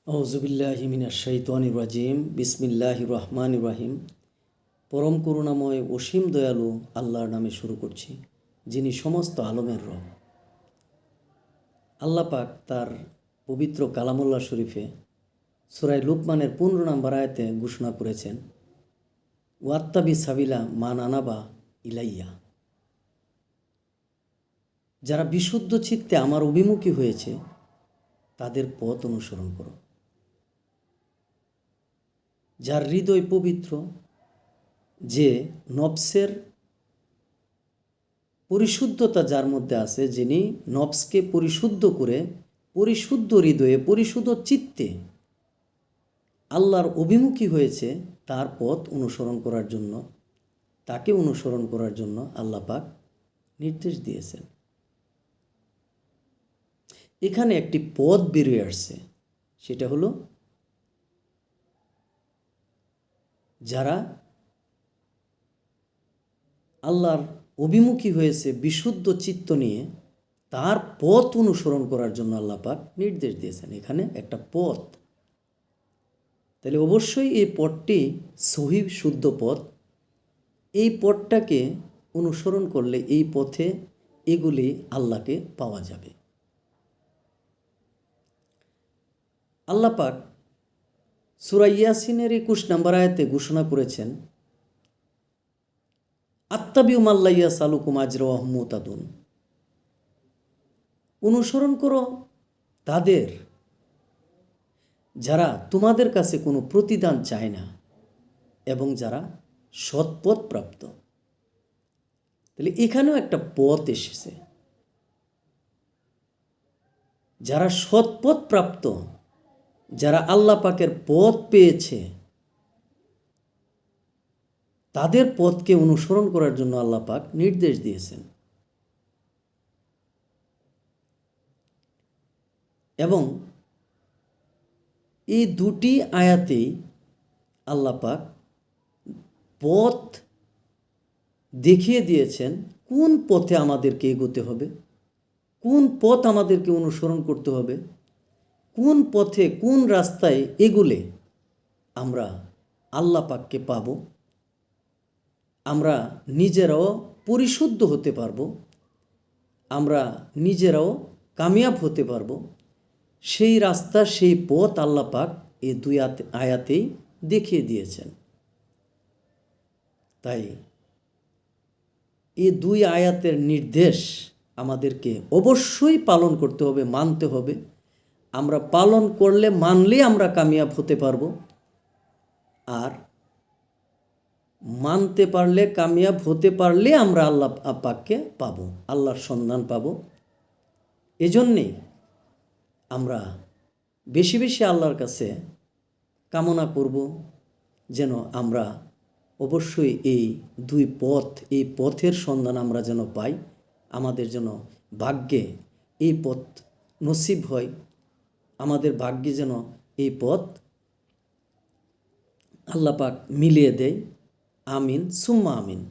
আউযুবিল্লাহি মিনাশ শাইতানির রাজিম বিসমিল্লাহির রহমানির রহিম। পরম করুণাময় অসীম দয়ালু আল্লাহর নামে শুরু করছি, যিনি সমস্ত আলমের রব। আল্লাহ পাক তার পবিত্র কালামুল্লাহ শরীফে সূরা লুকমানের 15 নম্বর আয়াতে ঘোষণা করেছেন, ওয়াত্তাবি সাবিলা মান আনাবা ইলাইয়া। যারা বিশুদ্ধ চিত্তে আমার অভিমুখী হয়েছে তাদের পথ অনুসরণ করো। যার হৃদয় পবিত্র, যে নফসের পরিশুদ্ধতা যার মধ্যে আছে, যিনি নফসকে পরিশুদ্ধ করে পরিশুদ্ধ হৃদয়ে পরিশুদ্ধ চিত্তে আল্লাহর অভিমুখী হয়েছে, তার পথ অনুসরণ করার জন্য, তাকে অনুসরণ করার জন্য আল্লাহ পাক নির্দেশ দিয়েছেন। এখানে একটি পথ বেরিয়ে আসছে, সেটা হলো যারা আল্লাহর অভিমুখী হয়েছে বিশুদ্ধ চিত্ত নিয়ে, তার পথ অনুসরণ করার জন্য আল্লাহ পাক নির্দেশ দিয়েছেন। এখানে একটা পথ, তাহলে অবশ্যই এই পথটি সহি শুদ্ধ পথ। এই পথটাকে অনুসরণ করলে এই পথে এগুলি আল্লাহকে পাওয়া যাবে। আল্লাহ পাক সূরা ইয়াসিনের 21 নম্বর আয়াতে ঘোষণা করেছেন, আত্তাবিউ মাল্লা ইয়াসালুকুম আজরা ওয়া হুম মুহতাদুন। অনুসরণ করো তাদের যারা তোমাদের কাছে কোনো প্রতিদান চায় না এবং যারা সৎপথ প্রাপ্ত। তাহলে এখানেও একটা পথ এসেছে। যারা সৎপথ প্রাপ্ত, যারা আল্লাহ পাকের পথ পেয়েছে, তাদের পথকে অনুসরণ করার জন্য আল্লাহ পাক নির্দেশ দিয়েছেন। এবং এই দুটি আয়াতেই আল্লাহ পাক পথ দেখিয়ে দিয়েছেন, কোন পথে আমাদেরকে এগোতে হবে, কোন পথ আমাদেরকে অনুসরণ করতে হবে, কোন পথে কোন রাস্তায় এগুলে আমরা আল্লাহ পাককে পাব, আমরা নিজেরাও পরিশুদ্ধ হতে পারব, আমরা নিজেরাও কামিয়াব হতে পারব। সেই রাস্তা, সেই পথ আল্লাহ পাক এই দুই আয়াতেই দেখিয়ে দিয়েছেন। তাই এই দুই আয়াতের নির্দেশ আমাদেরকে অবশ্যই পালন করতে হবে, মানতে হবে। আমরা পালন করলে, মানলে আমরা কামিয়াব হতে পারব, আর মানতে পারলে, কামিয়াব হতে পারলে আমরা আল্লাহ পাককে পাবো, আল্লাহর সন্ধান পাবো। এজন্যেই আমরা বেশি বেশি আল্লাহর কাছে কামনা করব যেন আমরা অবশ্যই এই দুই পথ, এই পথের সন্ধান আমরা যেন পাই, আমাদের যেন ভাগ্যে এই পথ নসিব হয়, আমাদের ভাগ্যে যেন এই পথ আল্লাহ পাক মিলিয়ে দেয়। আমিন সুম্মা আমিন।